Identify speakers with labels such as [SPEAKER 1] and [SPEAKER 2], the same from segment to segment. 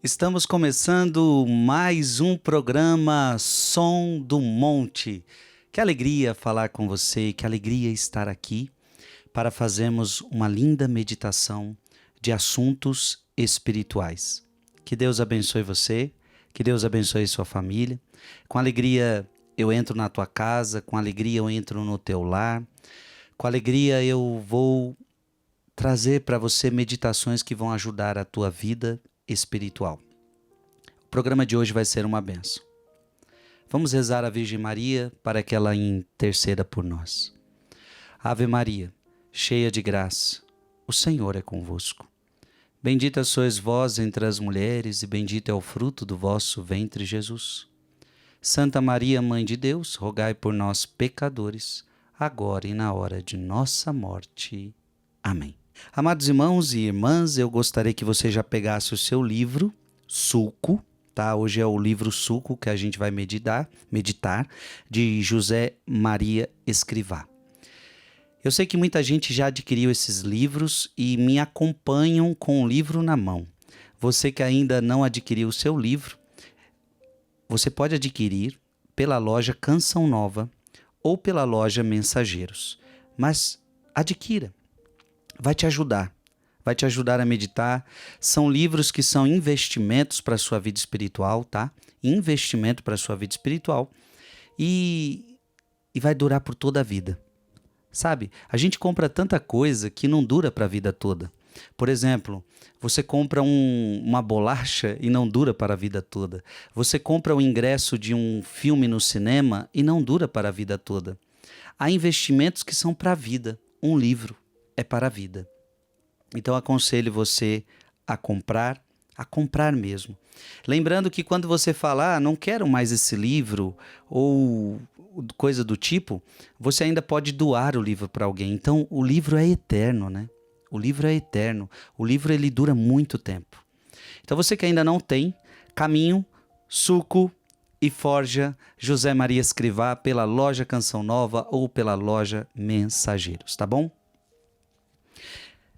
[SPEAKER 1] Estamos começando mais um programa Som do Monte. Que alegria falar com você, que alegria estar aqui para fazermos uma linda meditação de assuntos espirituais. Que Deus abençoe você, que Deus abençoe sua família. Com alegria eu entro na tua casa, com alegria eu entro no teu lar, com alegria eu vou trazer para você meditações que vão ajudar a tua vida espiritual. O programa de hoje vai ser uma bênção. Vamos rezar a Virgem Maria para que ela interceda por nós. Ave Maria, cheia de graça, o Senhor é convosco. Bendita sois vós entre as mulheres e bendito é o fruto do vosso ventre, Jesus. Santa Maria, Mãe de Deus, rogai por nós, pecadores, agora e na hora de nossa morte. Amém. Amados irmãos e irmãs, eu gostaria que você já pegasse o seu livro, Sulco, tá? Hoje é o livro Sulco que a gente vai meditar, de José Maria Escrivá. Eu sei que muita gente já adquiriu esses livros e me acompanham com o livro na mão. Você que ainda não adquiriu o seu livro, você pode adquirir pela loja Canção Nova ou pela loja Mensageiros. Mas adquira, vai te ajudar a meditar. São livros que são investimentos para a sua vida espiritual, tá? Investimento para a sua vida espiritual e vai durar por toda a vida. Sabe, a gente compra tanta coisa que não dura para a vida toda. Por exemplo, você compra uma bolacha e não dura para a vida toda. Você compra o ingresso de um filme no cinema e não dura para a vida toda. Há investimentos que são para a vida. Um livro é para a vida. Então aconselho você a comprar mesmo. Lembrando que quando você falar, não quero mais esse livro ou coisa do tipo, você ainda pode doar o livro para alguém. Então o livro é eterno, né? O livro é eterno. O livro ele dura muito tempo. Então você que ainda não tem, caminho, Sulco e Forja José Maria Escrivá pela loja Canção Nova ou pela loja Mensageiros, tá bom?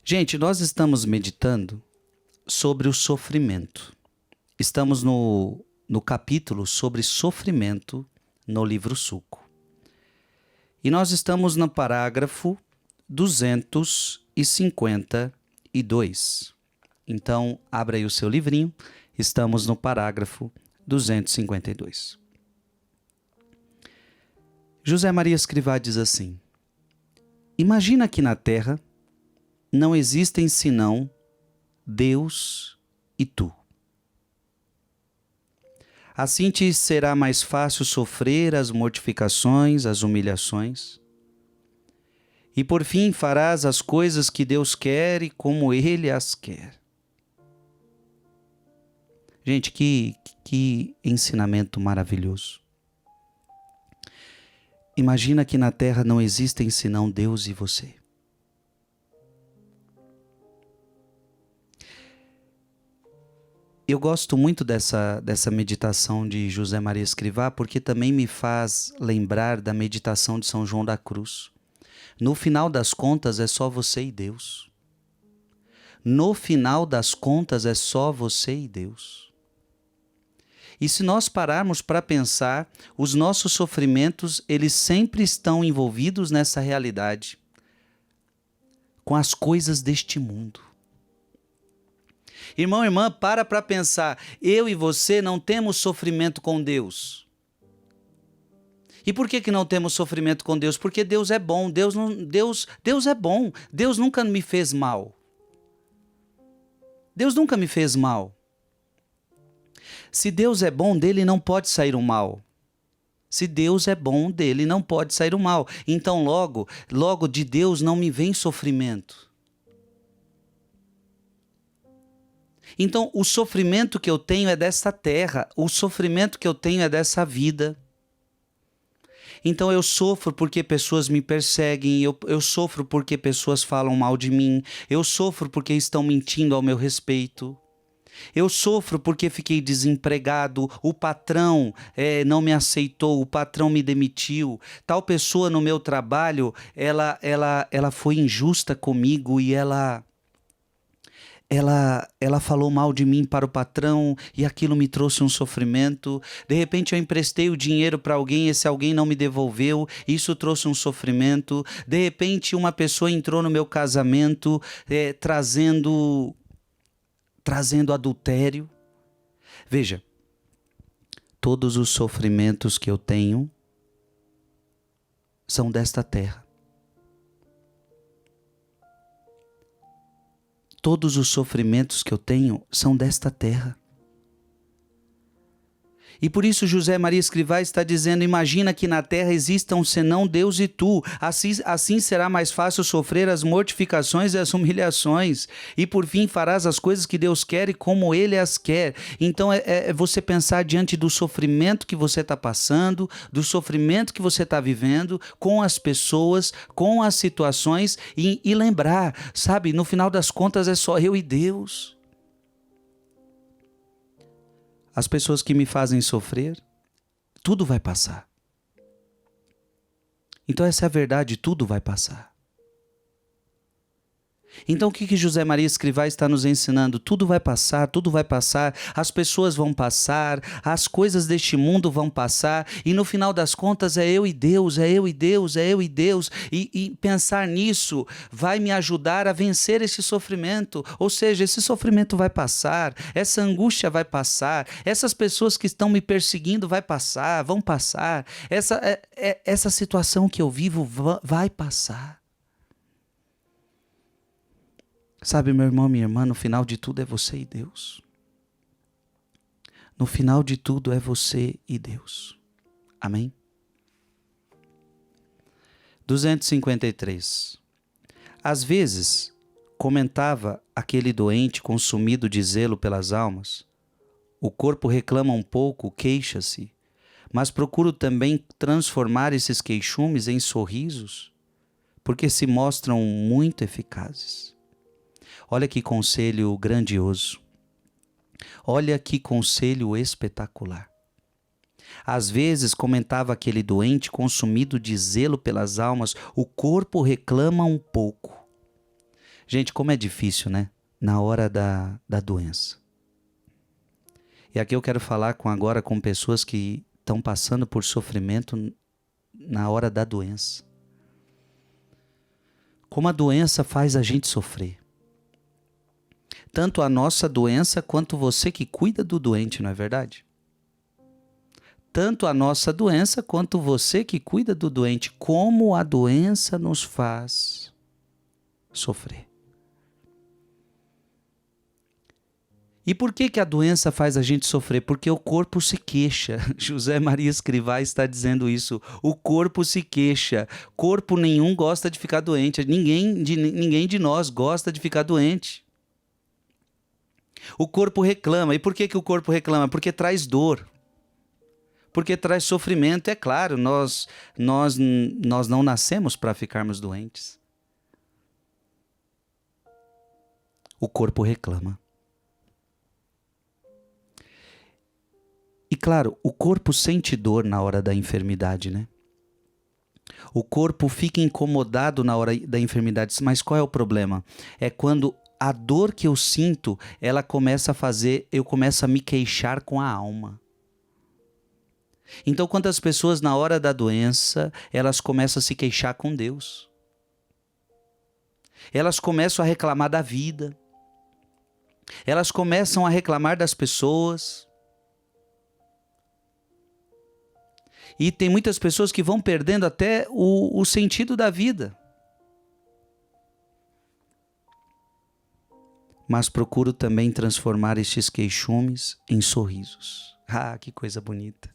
[SPEAKER 1] Gente, nós estamos meditando sobre o sofrimento. Estamos no capítulo sobre sofrimento no livro Sulco. E nós estamos no parágrafo 252. Então, abra aí o seu livrinho. Estamos no parágrafo 252. José Maria Escrivá diz assim: imagina que na Terra não existem senão Deus e tu. Assim te será mais fácil sofrer as mortificações, as humilhações. E por fim farás as coisas que Deus quer e como Ele as quer. Gente, que ensinamento maravilhoso. Imagina que na Terra não existem senão Deus e você. Eu gosto muito dessa meditação de José Maria Escrivá, porque também me faz lembrar da meditação de São João da Cruz. No final das contas é só você e Deus. No final das contas é só você e Deus. E se nós pararmos para pensar, os nossos sofrimentos, eles sempre estão envolvidos nessa realidade, com as coisas deste mundo. Irmão, irmã, para pensar. Eu e você não temos sofrimento com Deus. E por que não temos sofrimento com Deus? Porque Deus é bom. Deus é bom. Deus nunca me fez mal. Deus nunca me fez mal. Se Deus é bom, dele não pode sair o mal. Se Deus é bom, dele não pode sair o mal. Então logo de Deus não me vem sofrimento. Então, o sofrimento que eu tenho é dessa terra, o sofrimento que eu tenho é dessa vida. Então, eu sofro porque pessoas me perseguem, eu sofro porque pessoas falam mal de mim, eu sofro porque estão mentindo ao meu respeito. Eu sofro porque fiquei desempregado, o patrão não me aceitou, o patrão me demitiu, tal pessoa no meu trabalho, ela foi injusta comigo e ela ela falou mal de mim para o patrão e aquilo me trouxe um sofrimento. De repente eu emprestei o dinheiro para alguém, esse alguém não me devolveu, isso trouxe um sofrimento. De repente uma pessoa entrou no meu casamento trazendo adultério. Veja, todos os sofrimentos que eu tenho são desta terra. Todos os sofrimentos que eu tenho são desta terra. E por isso José Maria Escrivá está dizendo: imagina que na terra existam senão Deus e tu. Assim será mais fácil sofrer as mortificações e as humilhações. E por fim farás as coisas que Deus quer e como Ele as quer. Então é você pensar diante do sofrimento que você está passando, do sofrimento que você está vivendo, com as pessoas, com as situações e lembrar, sabe, no final das contas é só eu e Deus. As pessoas que me fazem sofrer, tudo vai passar. Então essa é a verdade, tudo vai passar. Então o que José Maria Escrivá está nos ensinando? Tudo vai passar, as pessoas vão passar, as coisas deste mundo vão passar, e no final das contas é eu e Deus, é eu e Deus, é eu e Deus, e pensar nisso vai me ajudar a vencer esse sofrimento. Ou seja, esse sofrimento vai passar, essa angústia vai passar, essas pessoas que estão me perseguindo vão passar, essa situação que eu vivo vai passar. Sabe, meu irmão, minha irmã, no final de tudo é você e Deus. No final de tudo é você e Deus. Amém? 253. Às vezes, comentava aquele doente consumido de zelo pelas almas, o corpo reclama um pouco, queixa-se, mas procuro também transformar esses queixumes em sorrisos, porque se mostram muito eficazes. Olha que conselho grandioso. Olha que conselho espetacular. Às vezes, comentava aquele doente consumido de zelo pelas almas, o corpo reclama um pouco. Gente, como é difícil, né? Na hora da doença. E aqui eu quero falar agora com pessoas que estão passando por sofrimento na hora da doença. Como a doença faz a gente sofrer. Tanto a nossa doença quanto você que cuida do doente, não é verdade? Tanto a nossa doença quanto você que cuida do doente, como a doença nos faz sofrer. E por que a doença faz a gente sofrer? Porque o corpo se queixa. José Maria Escrivá está dizendo isso. O corpo se queixa. Corpo nenhum gosta de ficar doente. Ninguém de nós gosta de ficar doente. O corpo reclama. E por que o corpo reclama? Porque traz dor. Porque traz sofrimento. É claro, nós não nascemos para ficarmos doentes. O corpo reclama. E claro, o corpo sente dor na hora da enfermidade, né? O corpo fica incomodado na hora da enfermidade. Mas qual é o problema? É quando a dor que eu sinto, ela começa a fazer, eu começo a me queixar com a alma. Então, quantas pessoas na hora da doença, elas começam a se queixar com Deus. Elas começam a reclamar da vida. Elas começam a reclamar das pessoas. E tem muitas pessoas que vão perdendo até o sentido da vida. Mas procuro também transformar estes queixumes em sorrisos. Ah, que coisa bonita.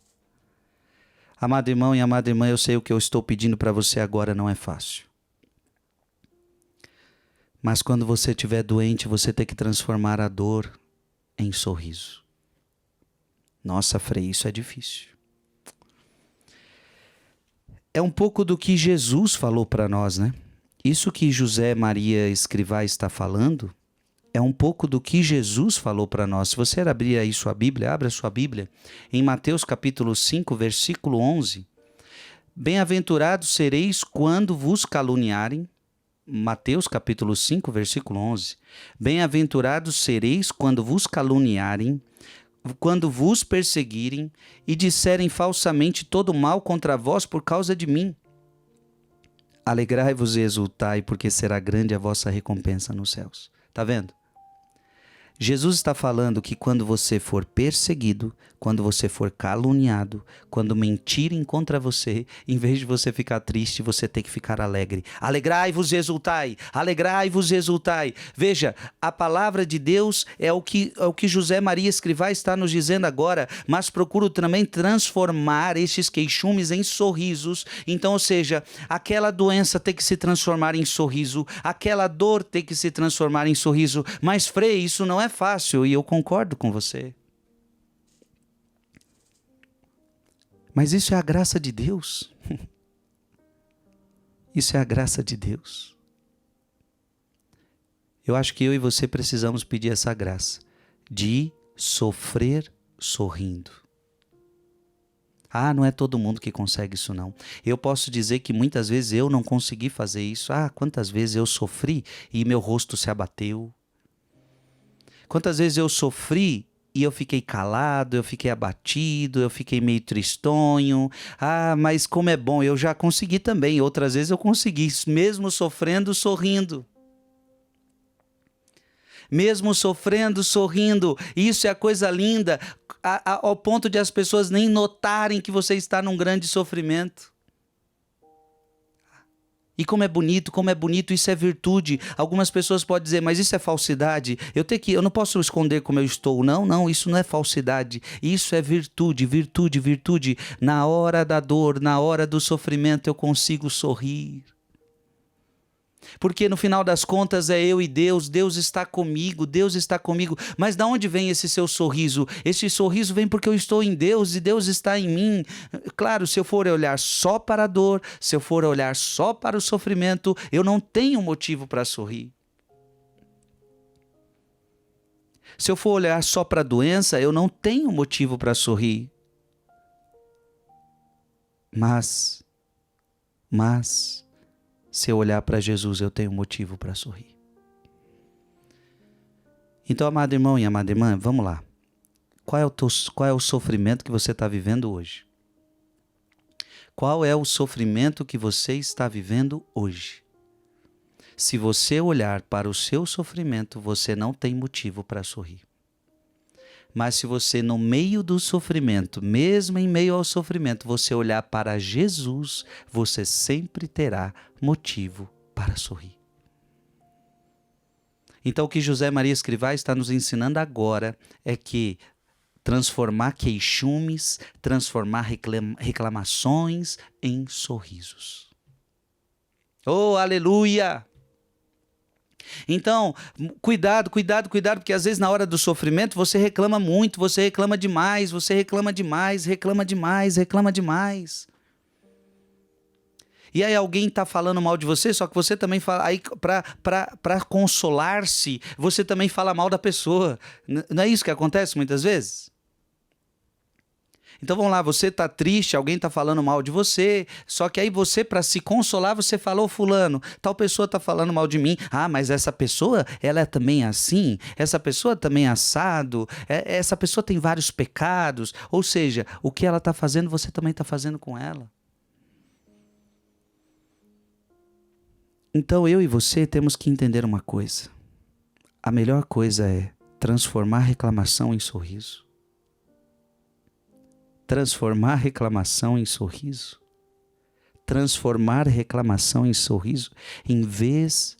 [SPEAKER 1] Amado irmão e amada irmã, eu sei o que eu estou pedindo para você agora não é fácil. Mas quando você estiver doente, você tem que transformar a dor em sorriso. Nossa, Frei, isso é difícil. É um pouco do que Jesus falou para nós, né? Isso que José Maria Escrivá está falando é um pouco do que Jesus falou para nós. Se você abrir aí sua Bíblia, abra sua Bíblia, em Mateus capítulo 5, versículo 11. Bem-aventurados sereis quando vos caluniarem Mateus capítulo 5, versículo 11. Bem-aventurados sereis quando vos caluniarem, quando vos perseguirem e disserem falsamente todo mal contra vós por causa de mim. Alegrai-vos e exultai, porque será grande a vossa recompensa nos céus. Tá vendo? Jesus está falando que quando você for perseguido, quando você for caluniado, quando mentirem contra você, em vez de você ficar triste, você tem que ficar alegre. Alegrai-vos e exultai, alegrai-vos e exultai. Veja, a palavra de Deus é o que José Maria Escrivá está nos dizendo agora, mas procuro também transformar estes queixumes em sorrisos. Então, ou seja, aquela doença tem que se transformar em sorriso, aquela dor tem que se transformar em sorriso. Mas, Frei, isso não é fácil, e eu concordo com você. Mas isso é a graça de Deus. Isso é a graça de Deus. Eu acho que eu e você precisamos pedir essa graça de sofrer sorrindo. Ah, não é todo mundo que consegue isso não. Eu posso dizer que muitas vezes eu não consegui fazer isso. Ah, quantas vezes eu sofri e meu rosto se abateu. Quantas vezes eu sofri e eu fiquei calado, eu fiquei abatido, eu fiquei meio tristonho. Ah, mas como é bom, eu já consegui também. Outras vezes eu consegui, mesmo sofrendo, sorrindo. Mesmo sofrendo, sorrindo. Isso é a coisa linda, ao ponto de as pessoas nem notarem que você está num grande sofrimento. E como é bonito, isso é virtude. Algumas pessoas podem dizer, mas isso é falsidade. Eu não posso esconder como eu estou. Não, isso não é falsidade. Isso é virtude, virtude, virtude. Na hora da dor, na hora do sofrimento, eu consigo sorrir. Porque no final das contas é eu e Deus, Deus está comigo. Mas de onde vem esse seu sorriso? Esse sorriso vem porque eu estou em Deus e Deus está em mim. Claro, se eu for olhar só para a dor, se eu for olhar só para o sofrimento, eu não tenho motivo para sorrir. Se eu for olhar só para a doença, eu não tenho motivo para sorrir. Mas, se eu olhar para Jesus, eu tenho motivo para sorrir. Então, amado irmão e amada irmã, vamos lá. Qual é o sofrimento que você está vivendo hoje? Qual é o sofrimento que você está vivendo hoje? Se você olhar para o seu sofrimento, você não tem motivo para sorrir. Mas se você, no meio do sofrimento, mesmo em meio ao sofrimento, você olhar para Jesus, você sempre terá motivo para sorrir. Então, o que José Maria Escrivá está nos ensinando agora é que transformar queixumes, transformar reclamações em sorrisos. Oh, aleluia! Então, cuidado, porque às vezes na hora do sofrimento você reclama muito, você reclama demais. E aí alguém está falando mal de você, só que você também fala, aí para consolar-se, você também fala mal da pessoa. Não é isso que acontece muitas vezes? Então vamos lá, você está triste, alguém está falando mal de você, só que aí você, para se consolar, você falou, fulano, tal pessoa está falando mal de mim. Ah, mas essa pessoa, ela é também assim, essa pessoa também é assado, essa pessoa tem vários pecados. Ou seja, o que ela está fazendo, você também está fazendo com ela. Então eu e você temos que entender uma coisa. A melhor coisa é transformar reclamação em sorriso. Transformar reclamação em sorriso. Transformar reclamação em sorriso. Em vez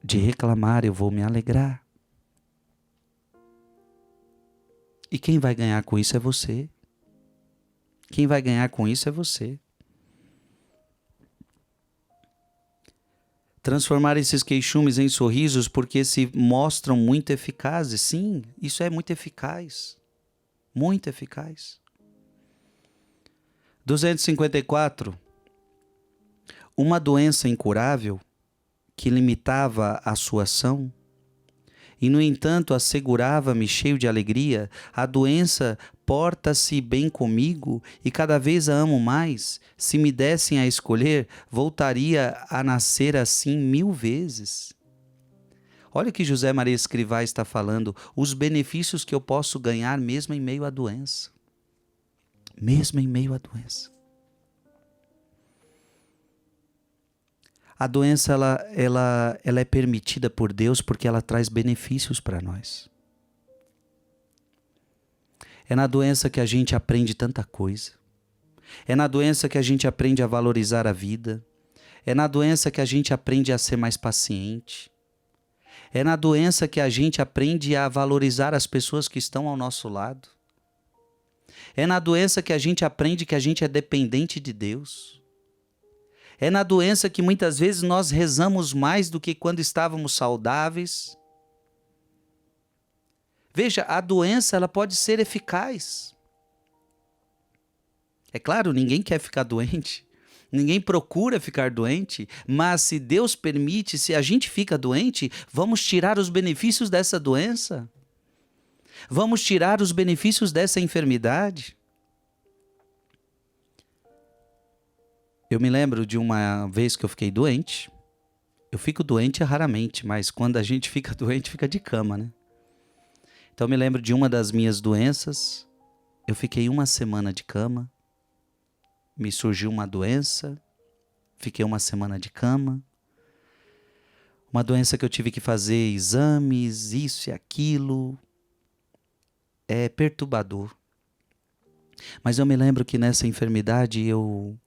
[SPEAKER 1] de reclamar, eu vou me alegrar. E quem vai ganhar com isso é você. Quem vai ganhar com isso é você. Transformar esses queixumes em sorrisos porque se mostram muito eficazes. Sim, isso é muito eficaz. Muito eficaz. 254. Uma doença incurável que limitava a sua ação E, no entanto, assegurava-me, cheio de alegria, a doença porta-se bem comigo e cada vez a amo mais. Se me dessem a escolher, voltaria a nascer assim 1000 vezes. Olha o que José Maria Escrivá está falando, os benefícios que eu posso ganhar mesmo em meio à doença. Mesmo em meio à doença. A doença ela é permitida por Deus porque ela traz benefícios para nós. É na doença que a gente aprende tanta coisa. É na doença que a gente aprende a valorizar a vida. É na doença que a gente aprende a ser mais paciente. É na doença que a gente aprende a valorizar as pessoas que estão ao nosso lado. É na doença que a gente aprende que a gente é dependente de Deus. É na doença que muitas vezes nós rezamos mais do que quando estávamos saudáveis. Veja, a doença ela pode ser eficaz. É claro, ninguém quer ficar doente. Ninguém procura ficar doente, mas se Deus permite, se a gente fica doente, vamos tirar os benefícios dessa doença. Vamos tirar os benefícios dessa enfermidade. Eu me lembro de uma vez que eu fiquei doente. Eu fico doente raramente, mas quando a gente fica doente, fica de cama, né? Então eu me lembro de uma das minhas doenças. Eu fiquei 1 semana de cama. Me surgiu uma doença. Fiquei 1 semana de cama. Uma doença que eu tive que fazer exames, isso e aquilo. É perturbador. Mas eu me lembro que nessa enfermidade eu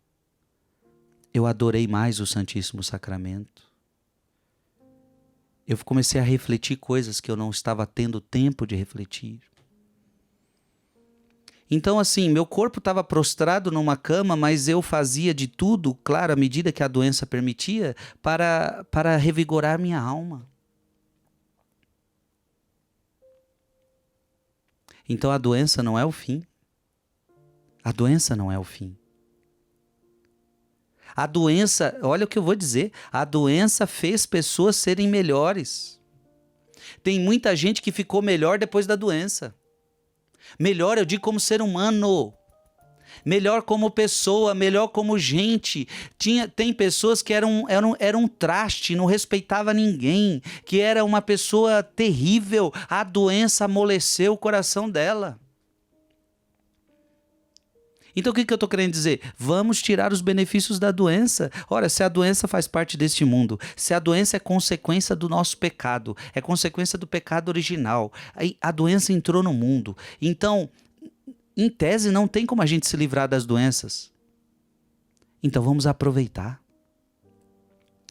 [SPEAKER 1] adorei mais o Santíssimo Sacramento. Eu comecei a refletir coisas que eu não estava tendo tempo de refletir. Então, assim, meu corpo estava prostrado numa cama, mas eu fazia de tudo, claro, à medida que a doença permitia, para revigorar minha alma. Então, a doença não é o fim. A doença não é o fim. A doença, olha o que eu vou dizer, a doença fez pessoas serem melhores. Tem muita gente que ficou melhor depois da doença. Melhor, eu digo, como ser humano. Melhor como pessoa, melhor como gente. Tem pessoas que eram um traste, não respeitava ninguém, que era uma pessoa terrível. A doença amoleceu o coração dela. Então o que eu estou querendo dizer? Vamos tirar os benefícios da doença. Ora, se a doença faz parte deste mundo, se a doença é consequência do nosso pecado, é consequência do pecado original, aí a doença entrou no mundo. Então, em tese, não tem como a gente se livrar das doenças. Então vamos aproveitar.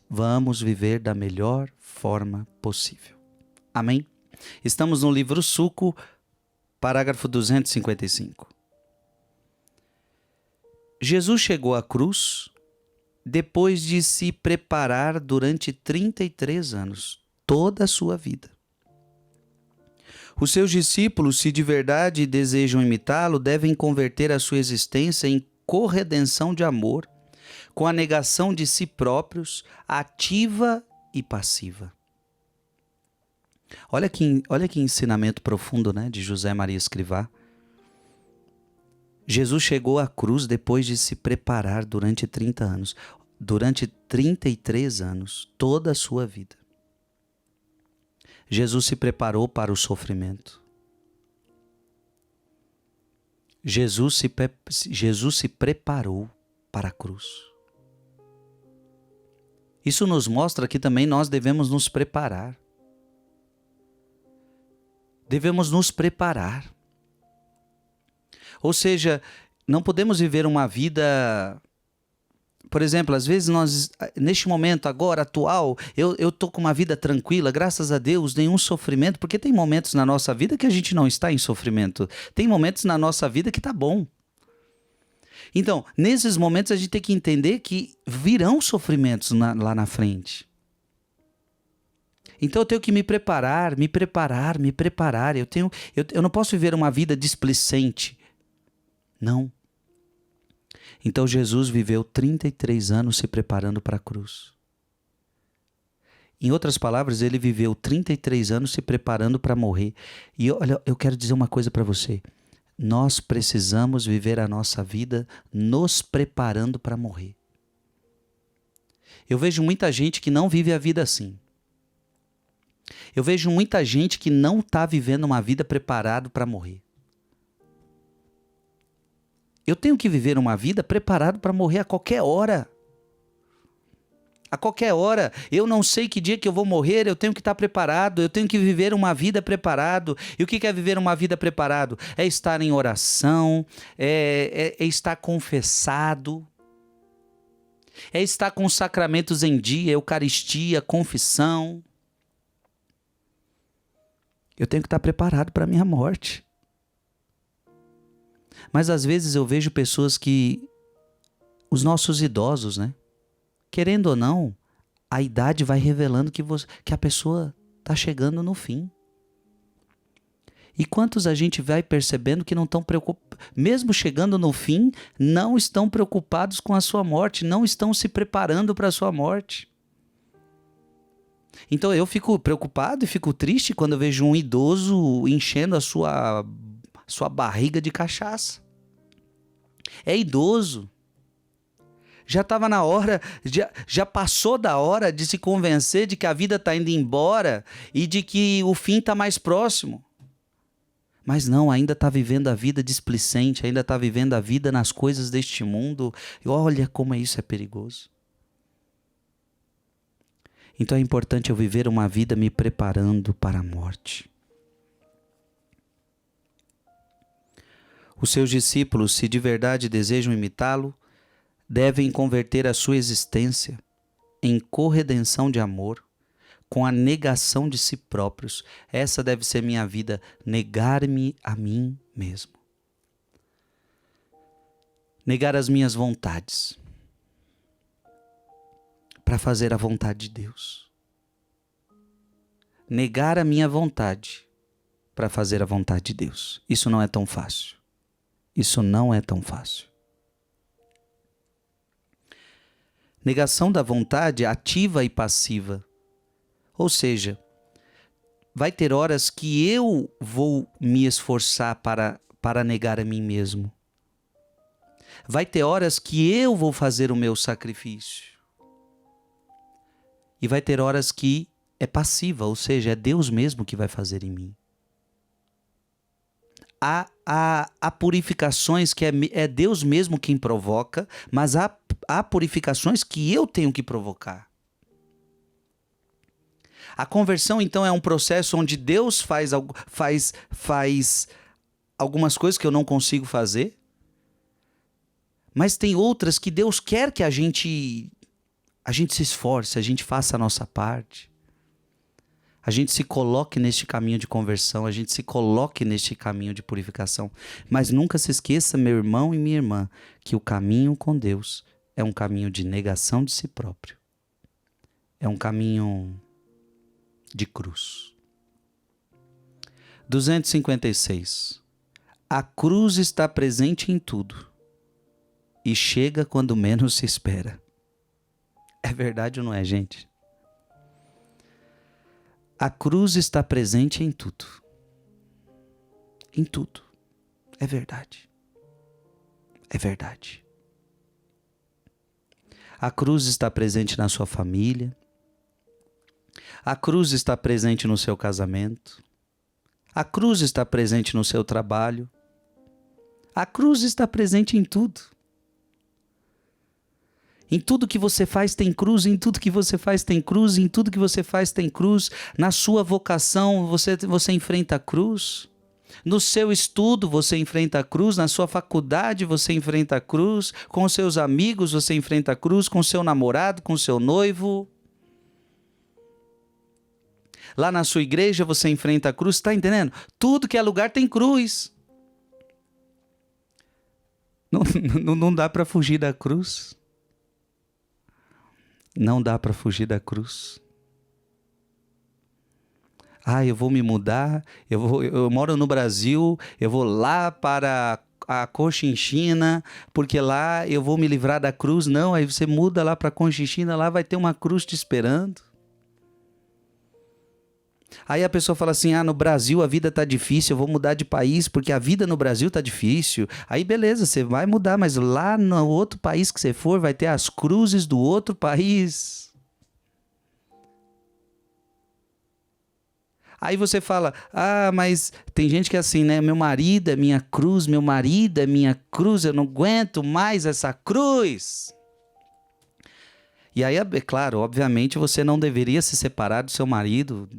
[SPEAKER 1] Vamos viver da melhor forma possível. Amém? Estamos no livro Suco, parágrafo 255. Jesus chegou à cruz depois de se preparar durante 33 anos, toda a sua vida. Os seus discípulos, se de verdade desejam imitá-lo, devem converter a sua existência em corredenção de amor, com a negação de si próprios, ativa e passiva. Olha que ensinamento profundo, né, de José Maria Escrivá. Jesus chegou à cruz depois de se preparar durante 30 anos, durante 33 anos, toda a sua vida. Jesus se preparou para o sofrimento. Jesus se preparou para a cruz. Isso nos mostra que também nós devemos nos preparar. Devemos nos preparar. Ou seja, não podemos viver uma vida... Por exemplo, às vezes nós, neste momento agora, atual, eu estou com uma vida tranquila, graças a Deus, nenhum sofrimento, porque tem momentos na nossa vida que a gente não está em sofrimento. Tem momentos na nossa vida que está bom. Então, nesses momentos a gente tem que entender que virão sofrimentos lá na frente. Então eu tenho que me preparar. Eu não posso viver uma vida displicente. Não. Então Jesus viveu 33 anos se preparando para a cruz. Em outras palavras, ele viveu 33 anos se preparando para morrer. E olha, eu quero dizer uma coisa para você. Nós precisamos viver a nossa vida nos preparando para morrer. Eu vejo muita gente que não vive a vida assim. Eu vejo muita gente que não está vivendo uma vida preparado para morrer. Eu tenho que viver uma vida preparado para morrer a qualquer hora. A qualquer hora. Eu não sei que dia que eu vou morrer, eu tenho que estar preparado, eu tenho que viver uma vida preparado. E o que é viver uma vida preparado? É estar em oração, é estar confessado, é estar com os sacramentos em dia, Eucaristia, confissão. Eu tenho que estar preparado para a minha morte. Mas às vezes eu vejo pessoas os nossos idosos, né? Querendo ou não, a idade vai revelando que a pessoa está chegando no fim. E quantos a gente vai percebendo que não estão preocupados, mesmo chegando no fim, não estão preocupados com a sua morte, não estão se preparando para a sua morte. Então eu fico preocupado e fico triste quando eu vejo um idoso enchendo a sua barriga de cachaça. É idoso. Já estava na hora, já passou da hora de se convencer de que a vida está indo embora e de que o fim está mais próximo. Mas não, ainda está vivendo a vida displicente, ainda está vivendo a vida nas coisas deste mundo. E olha como isso é perigoso. Então é importante eu viver uma vida me preparando para a morte. Os seus discípulos, se de verdade desejam imitá-lo, devem converter a sua existência em corredenção de amor, com a negação de si próprios. Essa deve ser minha vida, negar-me a mim mesmo. Negar as minhas vontades, para fazer a vontade de Deus. Negar a minha vontade, para fazer a vontade de Deus. Isso não é tão fácil. Isso não é tão fácil. Negação da vontade ativa e passiva. Ou seja, vai ter horas que eu vou me esforçar para negar a mim mesmo. Vai ter horas que eu vou fazer o meu sacrifício. E vai ter horas que é passiva, ou seja, é Deus mesmo que vai fazer em mim. Há purificações que é Deus mesmo quem provoca, mas há purificações que eu tenho que provocar. A conversão, então, é um processo onde Deus faz algumas coisas que eu não consigo fazer, mas tem outras que Deus quer que a gente se esforce, a gente faça a nossa parte. A gente se coloque neste caminho de conversão, a gente se coloque neste caminho de purificação. Mas nunca se esqueça, meu irmão e minha irmã, que o caminho com Deus é um caminho de negação de si próprio. É um caminho de cruz. 256. A cruz está presente em tudo e chega quando menos se espera. É verdade ou não é, gente? A cruz está presente em tudo. Em tudo. É verdade. É verdade. A cruz está presente na sua família. A cruz está presente no seu casamento. A cruz está presente no seu trabalho. A cruz está presente em tudo. Em tudo que você faz tem cruz, em tudo que você faz tem cruz, em tudo que você faz tem cruz. Na sua vocação você enfrenta a cruz. No seu estudo você enfrenta a cruz, na sua faculdade você enfrenta a cruz, com os seus amigos você enfrenta a cruz, com o seu namorado, com o seu noivo. Lá na sua igreja você enfrenta a cruz, está entendendo? Tudo que é lugar tem cruz. Não dá para fugir da cruz. Não dá para fugir da cruz. Eu vou me mudar, eu moro no Brasil, eu vou lá para a Cochinchina, porque lá eu vou me livrar da cruz. Não, aí você muda lá para a Cochinchina, lá vai ter uma cruz te esperando. Aí a pessoa fala assim: ah, no Brasil a vida tá difícil, eu vou mudar de país porque a vida no Brasil tá difícil. Aí beleza, você vai mudar, mas lá no outro país que você for, vai ter as cruzes do outro país. Aí você fala: ah, mas tem gente que é assim, né? Meu marido é minha cruz, meu marido é minha cruz, eu não aguento mais essa cruz. E aí, é claro, obviamente você não deveria se separar do seu marido.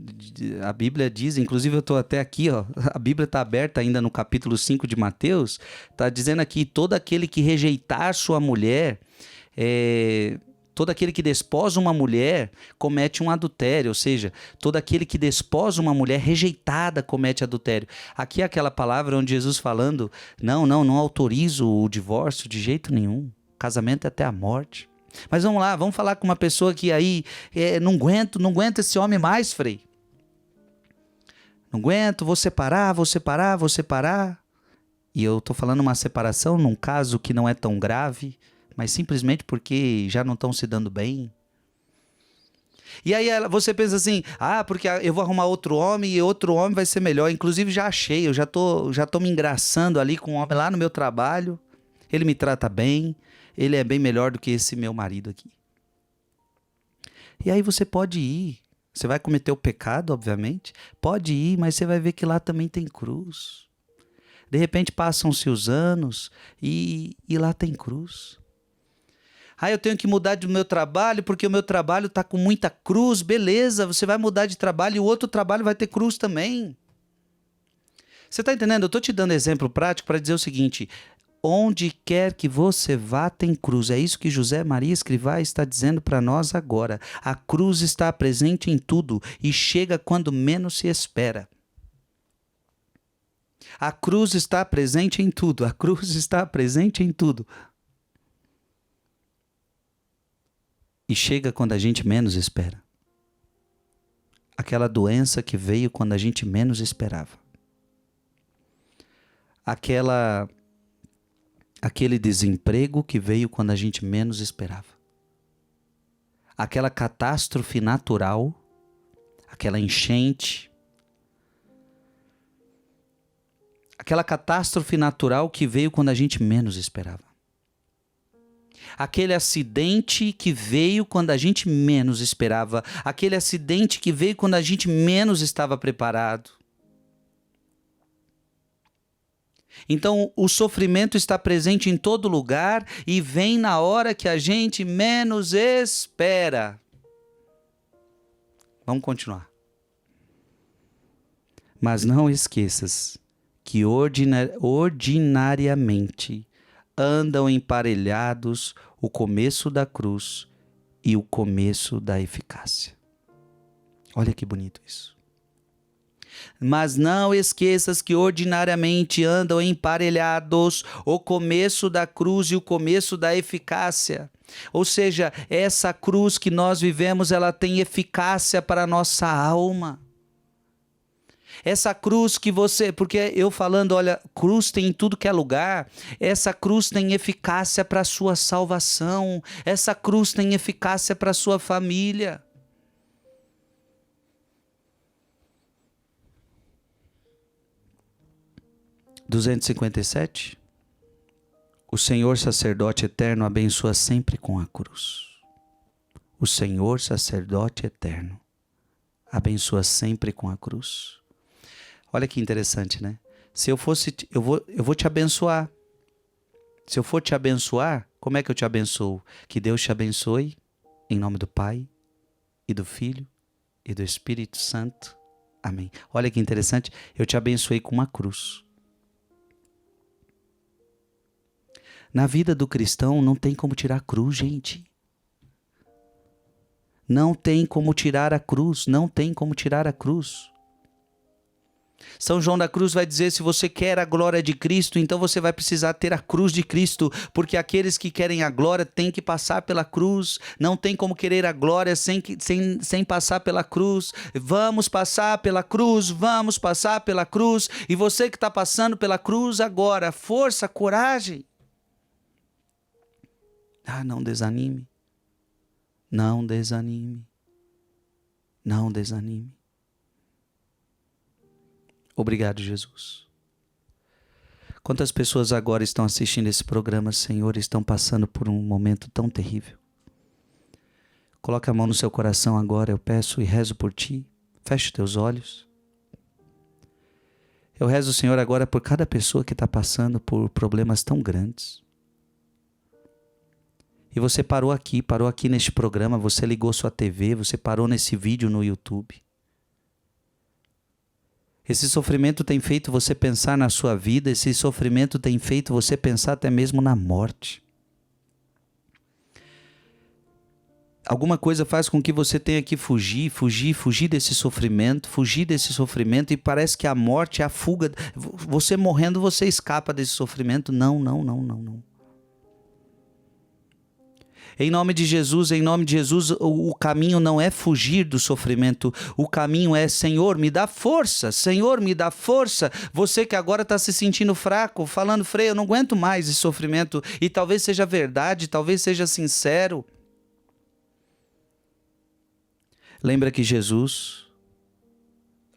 [SPEAKER 1] A Bíblia diz, inclusive eu estou até aqui, ó, a Bíblia está aberta ainda no capítulo 5 de Mateus, está dizendo aqui: todo aquele que rejeitar sua mulher, todo aquele que desposa uma mulher comete um adultério, ou seja, todo aquele que desposa uma mulher rejeitada comete adultério. Aqui é aquela palavra onde Jesus falando: não autorizo o divórcio de jeito nenhum, casamento é até a morte. Mas vamos lá, vamos falar com uma pessoa que aí não aguento esse homem mais, Frei. Não aguento, vou separar. E eu estou falando uma separação num caso que não é tão grave, mas simplesmente porque já não estão se dando bem. E aí você pensa assim: ah, porque eu vou arrumar outro homem e outro homem vai ser melhor. Inclusive já achei, eu já tô me engraçando ali com um homem lá no meu trabalho. Ele me trata bem, ele é bem melhor do que esse meu marido aqui. E aí você pode ir, você vai cometer o pecado, obviamente, pode ir, mas você vai ver que lá também tem cruz. De repente passam-se os anos e lá tem cruz. Ah, eu tenho que mudar do meu trabalho porque o meu trabalho está com muita cruz. Beleza, você vai mudar de trabalho e o outro trabalho vai ter cruz também. Você está entendendo? Eu estou te dando exemplo prático para dizer o seguinte: onde quer que você vá, tem cruz. É isso que José Maria Escrivá está dizendo para nós agora. A cruz está presente em tudo e chega quando menos se espera. A cruz está presente em tudo. A cruz está presente em tudo. E chega quando a gente menos espera. Aquela doença que veio quando a gente menos esperava. Aquele desemprego que veio quando a gente menos esperava. Aquela catástrofe natural, aquela enchente, aquela catástrofe natural que veio quando a gente menos esperava. Aquele acidente que veio quando a gente menos esperava. Aquele acidente que veio quando a gente menos estava preparado. Então, o sofrimento está presente em todo lugar e vem na hora que a gente menos espera. Vamos continuar. Mas não esqueças que ordinariamente andam emparelhados o começo da cruz e o começo da eficácia. Olha que bonito isso. Mas não esqueças que ordinariamente andam emparelhados o começo da cruz e o começo da eficácia. Ou seja, essa cruz que nós vivemos, ela tem eficácia para a nossa alma. Essa cruz que porque eu falando, olha, cruz tem em tudo que é lugar, essa cruz tem eficácia para a sua salvação, essa cruz tem eficácia para a sua família. (257) O Senhor sacerdote eterno abençoa sempre com a cruz. O Senhor sacerdote eterno abençoa sempre com a cruz. Olha que interessante, né? Se eu fosse, eu vou te abençoar. Se eu for te abençoar, como é que eu te abençoo? Que Deus te abençoe, em nome do Pai, e do Filho, e do Espírito Santo. Amém. Olha que interessante, eu te abençoei com uma cruz. Na vida do cristão não tem como tirar a cruz, gente. Não tem como tirar a cruz, não tem como tirar a cruz. São João da Cruz vai dizer: se você quer a glória de Cristo, então você vai precisar ter a cruz de Cristo, porque aqueles que querem a glória têm que passar pela cruz. Não tem como querer a glória sem passar pela cruz. Vamos passar pela cruz, vamos passar pela cruz. E você que está passando pela cruz agora, força, coragem. Ah, não desanime. Não desanime. Não desanime. Obrigado, Jesus. Quantas pessoas agora estão assistindo esse programa, Senhor, estão passando por um momento tão terrível. Coloca a mão no seu coração agora, eu peço e rezo por ti. Feche teus olhos. Eu rezo, Senhor, agora por cada pessoa que está passando por problemas tão grandes. E você parou aqui neste programa, você ligou sua TV, você parou nesse vídeo no YouTube. Esse sofrimento tem feito você pensar na sua vida, esse sofrimento tem feito você pensar até mesmo na morte. Alguma coisa faz com que você tenha que fugir desse sofrimento e parece que a morte é a fuga. Você morrendo, você escapa desse sofrimento. Não. Em nome de Jesus, o caminho não é fugir do sofrimento, o caminho é: Senhor, me dá força, Senhor, me dá força. Você que agora está se sentindo fraco, falando: Frei, eu não aguento mais esse sofrimento, e talvez seja verdade, talvez seja sincero. Lembra que Jesus,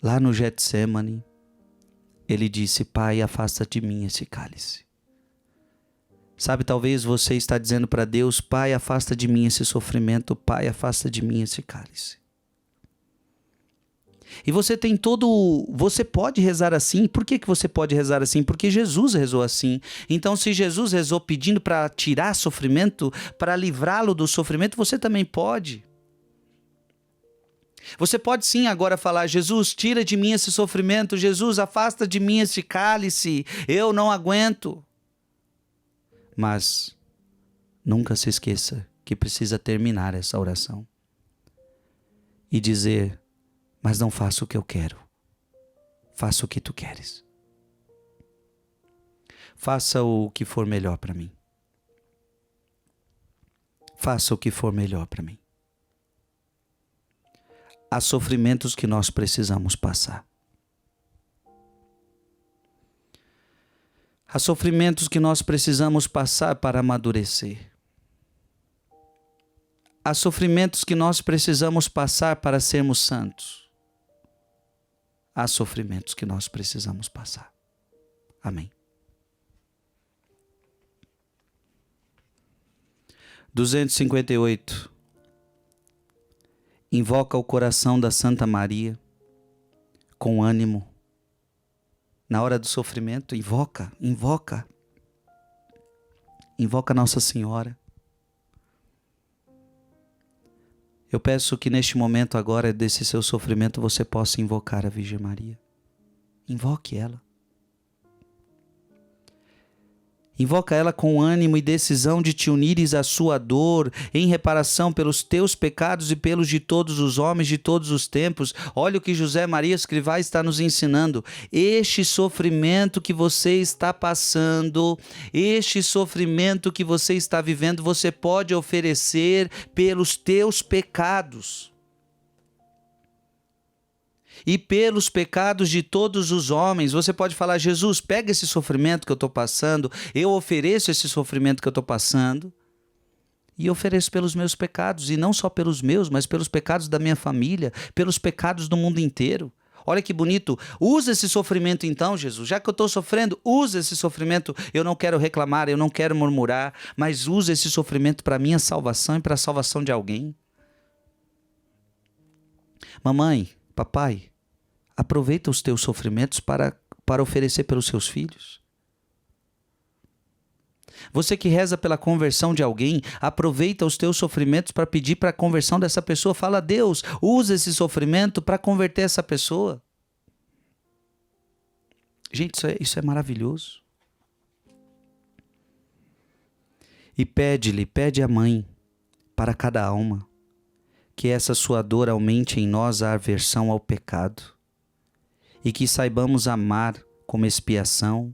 [SPEAKER 1] lá no Getsêmani, ele disse: Pai, afasta de mim esse cálice. Sabe, talvez você está dizendo para Deus: Pai, afasta de mim esse sofrimento, Pai, afasta de mim esse cálice. E você pode rezar assim. Por que você pode rezar assim? Porque Jesus rezou assim. Então, se Jesus rezou pedindo para tirar sofrimento, para livrá-lo do sofrimento, você também pode. Você pode sim agora falar: Jesus, tira de mim esse sofrimento, Jesus, afasta de mim esse cálice, eu não aguento. Mas nunca se esqueça que precisa terminar essa oração e dizer: mas não faço o que eu quero, faça o que tu queres. Faça o que for melhor para mim. Faça o que for melhor para mim. Há sofrimentos que nós precisamos passar. Há sofrimentos que nós precisamos passar para amadurecer. Há sofrimentos que nós precisamos passar para sermos santos. Há sofrimentos que nós precisamos passar. Amém. 258. Invoca o coração da Santa Maria com ânimo. Na hora do sofrimento, invoca Nossa Senhora. Eu peço que neste momento agora desse seu sofrimento você possa invocar a Virgem Maria. Invoque ela. Invoca ela com ânimo e decisão de te unires à sua dor, em reparação pelos teus pecados e pelos de todos os homens de todos os tempos. Olha o que José Maria Escrivá está nos ensinando. Este sofrimento que você está passando, este sofrimento que você está vivendo, você pode oferecer pelos teus pecados. E pelos pecados de todos os homens. Você pode falar: Jesus, pega esse sofrimento que eu estou passando, eu ofereço esse sofrimento que eu estou passando, e ofereço pelos meus pecados, e não só pelos meus, mas pelos pecados da minha família, pelos pecados do mundo inteiro. Olha que bonito. Usa esse sofrimento então, Jesus. Já que eu estou sofrendo, usa esse sofrimento. Eu não quero reclamar, eu não quero murmurar, mas usa esse sofrimento para a minha salvação e para a salvação de alguém. Mamãe, papai, aproveita os teus sofrimentos para oferecer pelos seus filhos. Você que reza pela conversão de alguém, aproveita os teus sofrimentos para pedir para a conversão dessa pessoa. Fala: Deus, usa esse sofrimento para converter essa pessoa. Gente, isso é maravilhoso. E pede à mãe, para cada alma, que essa sua dor aumente em nós a aversão ao pecado e que saibamos amar como expiação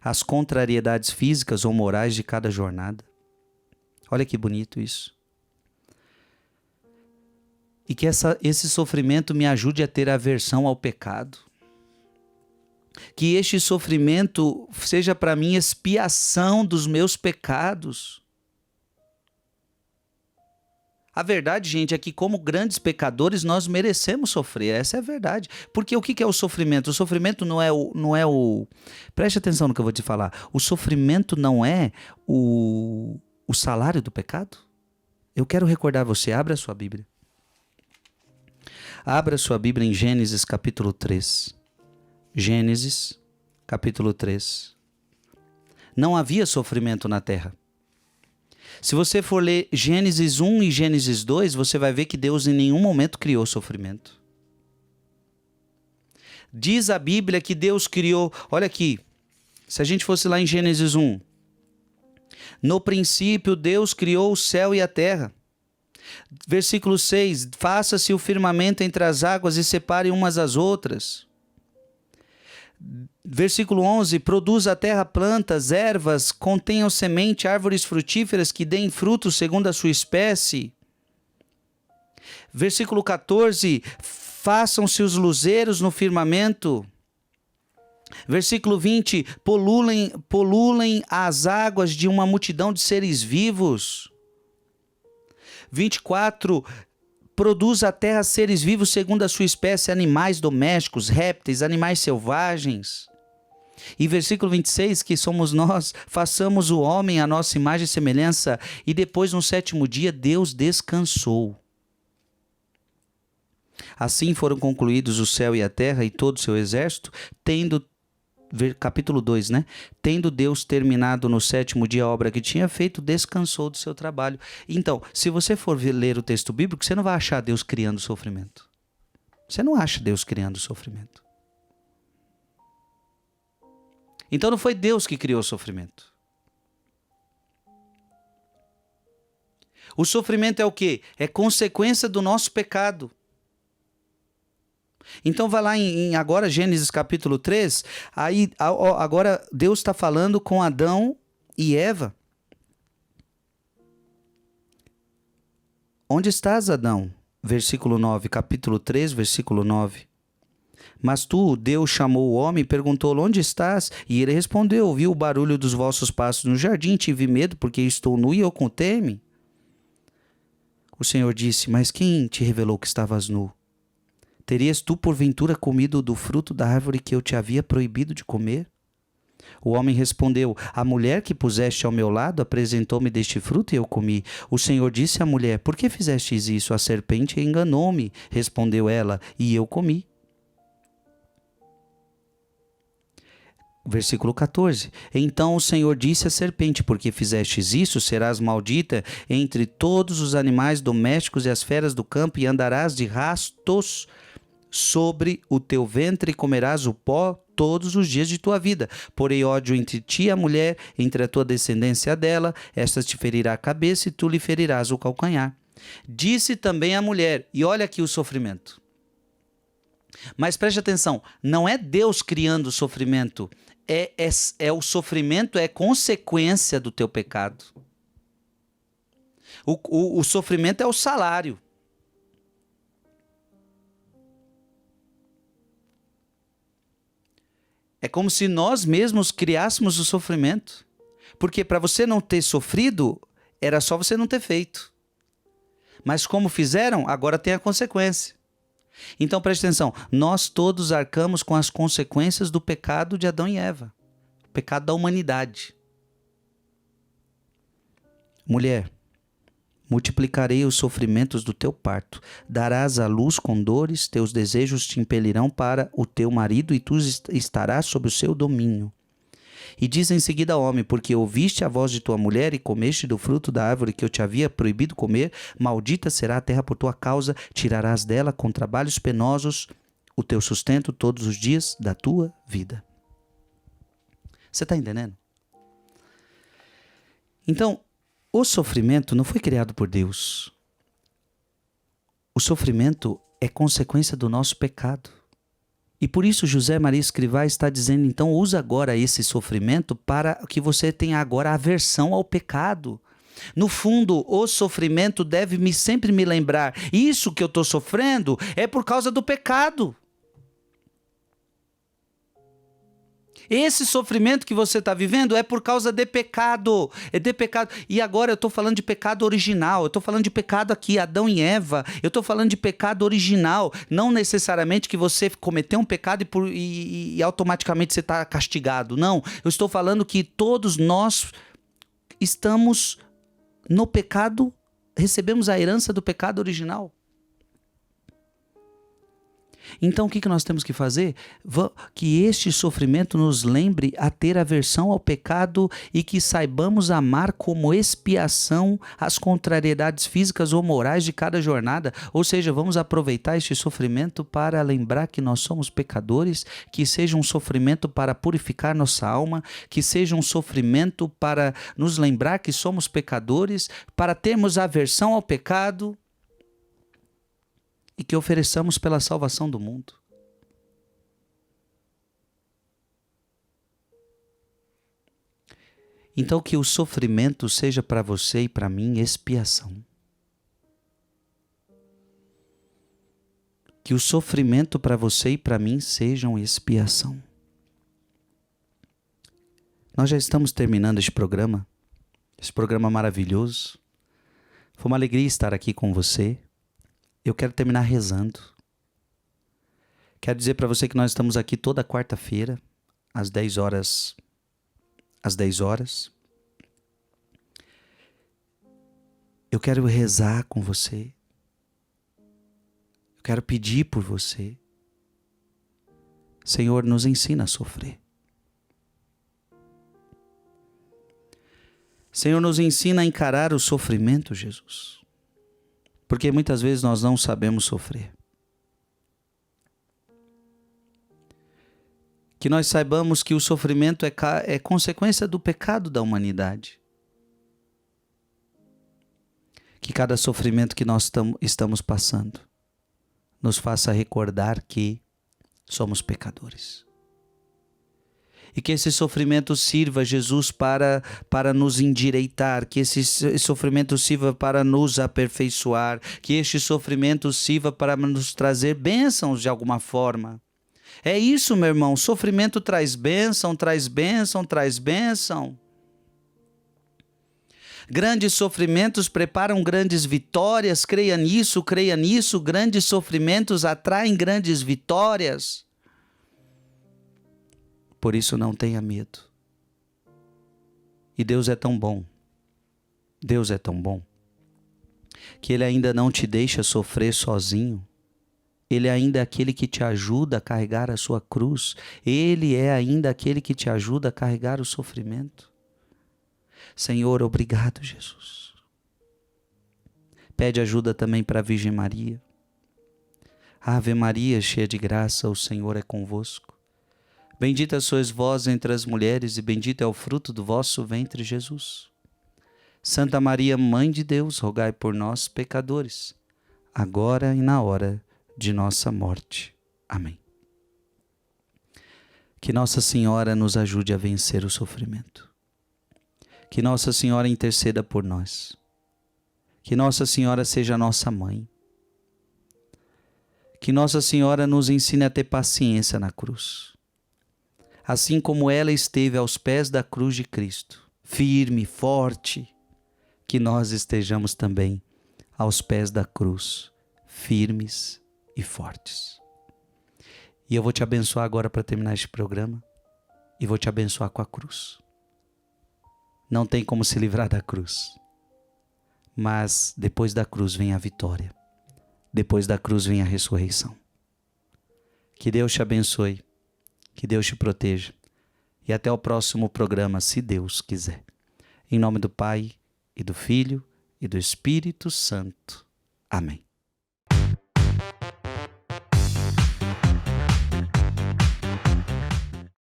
[SPEAKER 1] as contrariedades físicas ou morais de cada jornada. Olha que bonito isso. E que esse sofrimento me ajude a ter aversão ao pecado. Que este sofrimento seja para mim expiação dos meus pecados. A verdade, gente, é que como grandes pecadores nós merecemos sofrer. Essa é a verdade. Porque o que é o sofrimento? O sofrimento não é o. Preste atenção no que eu vou te falar. O sofrimento não é o salário do pecado? Eu quero recordar você. Abra a sua Bíblia. Abra a sua Bíblia em Gênesis capítulo 3. Gênesis capítulo 3. Não havia sofrimento na terra. Se você for ler Gênesis 1 e Gênesis 2, você vai ver que Deus em nenhum momento criou sofrimento. Diz a Bíblia que Deus criou... Olha aqui, se a gente fosse lá em Gênesis 1. No princípio, Deus criou o céu e a terra. Versículo 6. Faça-se o firmamento entre as águas e separe umas às outras. Versículo 11, produz a terra plantas, ervas, contenham semente, árvores frutíferas que deem frutos segundo a sua espécie. Versículo 14, façam-se os luzeiros no firmamento. Versículo 20, polulem as águas de uma multidão de seres vivos. 24, produz a terra seres vivos segundo a sua espécie, animais domésticos, répteis, animais selvagens. E versículo 26, que somos nós, façamos o homem à nossa imagem e semelhança, e depois no sétimo dia Deus descansou. Assim foram concluídos o céu e a terra e todo o seu exército, capítulo 2, né? Tendo Deus terminado no sétimo dia a obra que tinha feito, descansou do seu trabalho. Então, se você for ler o texto bíblico, você não vai achar Deus criando sofrimento. Você não acha Deus criando sofrimento. Então não foi Deus que criou o sofrimento. O sofrimento é o quê? É consequência do nosso pecado. Então vai lá em agora Gênesis capítulo 3, aí agora Deus está falando com Adão e Eva. Onde estás, Adão? Versículo 9, capítulo 3, versículo 9. Mas tu, Deus, chamou o homem e perguntou-lhe, onde estás? E ele respondeu, ouvi o barulho dos vossos passos no jardim, tive medo, porque estou nu e ocultei-me. O Senhor disse, mas quem te revelou que estavas nu? Terias tu, porventura, comido do fruto da árvore que eu te havia proibido de comer? O homem respondeu, a mulher que puseste ao meu lado apresentou-me deste fruto e eu comi. O Senhor disse à mulher, por que fizestes isso? A serpente enganou-me, respondeu ela, e eu comi. Versículo 14. Então o Senhor disse à serpente, porque fizestes isso, serás maldita entre todos os animais domésticos e as feras do campo, e andarás de rastos sobre o teu ventre, e comerás o pó todos os dias de tua vida. Porém ódio entre ti e a mulher, entre a tua descendência dela, esta te ferirá a cabeça e tu lhe ferirás o calcanhar. Disse também a mulher, e olha aqui o sofrimento. Mas preste atenção, não é Deus criando o sofrimento, o sofrimento é consequência do teu pecado. O sofrimento é o salário. É como se nós mesmos criássemos o sofrimento. Porque para você não ter sofrido, era só você não ter feito. Mas como fizeram, agora tem a consequência. Então preste atenção, nós todos arcamos com as consequências do pecado de Adão e Eva. O pecado da humanidade. Mulher, multiplicarei os sofrimentos do teu parto. Darás à luz com dores, teus desejos te impelirão para o teu marido e tu estarás sob o seu domínio. E diz em seguida ao homem, porque ouviste a voz de tua mulher e comeste do fruto da árvore que eu te havia proibido comer, maldita será a terra por tua causa, tirarás dela com trabalhos penosos o teu sustento todos os dias da tua vida. Você está entendendo? Então, o sofrimento não foi criado por Deus. O sofrimento é consequência do nosso pecado. E por isso José Maria Escrivá está dizendo, então, usa agora esse sofrimento para que você tenha agora aversão ao pecado. No fundo, o sofrimento deve sempre me lembrar, isso que eu estou sofrendo é por causa do pecado. Esse sofrimento que você está vivendo é por causa de pecado. É de pecado. E agora eu estou falando de pecado original. Eu estou falando de pecado aqui, Adão e Eva. Eu estou falando de pecado original. Não necessariamente que você cometeu um pecado e automaticamente você está castigado. Não. Eu estou falando que todos nós estamos no pecado, recebemos a herança do pecado original. Então o que nós temos que fazer? Que este sofrimento nos lembre a ter aversão ao pecado e que saibamos amar como expiação as contrariedades físicas ou morais de cada jornada. Ou seja, vamos aproveitar este sofrimento para lembrar que nós somos pecadores, que seja um sofrimento para purificar nossa alma, que seja um sofrimento para nos lembrar que somos pecadores, para termos aversão ao pecado, e que ofereçamos pela salvação do mundo. Então que o sofrimento seja para você e para mim expiação. Que o sofrimento para você e para mim sejam expiação. Nós já estamos terminando esse programa maravilhoso. Foi uma alegria estar aqui com você. Eu quero terminar rezando. Quero dizer para você que nós estamos aqui toda quarta-feira, às 10 horas. Eu quero rezar com você. Eu quero pedir por você. Senhor, nos ensina a sofrer. Senhor, nos ensina a encarar o sofrimento, Jesus. Porque muitas vezes nós não sabemos sofrer. Que nós saibamos que o sofrimento é consequência do pecado da humanidade. Que cada sofrimento que nós estamos passando nos faça recordar que somos pecadores. E que esse sofrimento sirva, Jesus, para nos endireitar, que esse sofrimento sirva para nos aperfeiçoar, que este sofrimento sirva para nos trazer bênçãos de alguma forma. É isso, meu irmão, sofrimento traz bênção, traz bênção, traz bênção. Grandes sofrimentos preparam grandes vitórias, creia nisso, grandes sofrimentos atraem grandes vitórias. Por isso não tenha medo. E Deus é tão bom, que Ele ainda não te deixa sofrer sozinho. Ele ainda é aquele que te ajuda a carregar a sua cruz. Ele é ainda aquele que te ajuda a carregar o sofrimento. Senhor, obrigado, Jesus. Pede ajuda também para a Virgem Maria. Ave Maria, cheia de graça, o Senhor é convosco. Bendita sois vós entre as mulheres e bendito é o fruto do vosso ventre, Jesus. Santa Maria, Mãe de Deus, rogai por nós, pecadores, agora e na hora de nossa morte. Amém. Que Nossa Senhora nos ajude a vencer o sofrimento. Que Nossa Senhora interceda por nós. Que Nossa Senhora seja nossa mãe. Que Nossa Senhora nos ensine a ter paciência na cruz. Assim como ela esteve aos pés da cruz de Cristo, firme, forte, que nós estejamos também aos pés da cruz, firmes e fortes. E eu vou te abençoar agora para terminar este programa, e vou te abençoar com a cruz. Não tem como se livrar da cruz, mas depois da cruz vem a vitória, depois da cruz vem a ressurreição. Que Deus te abençoe. Que Deus te proteja. E até o próximo programa, se Deus quiser. Em nome do Pai, e do Filho, e do Espírito Santo. Amém.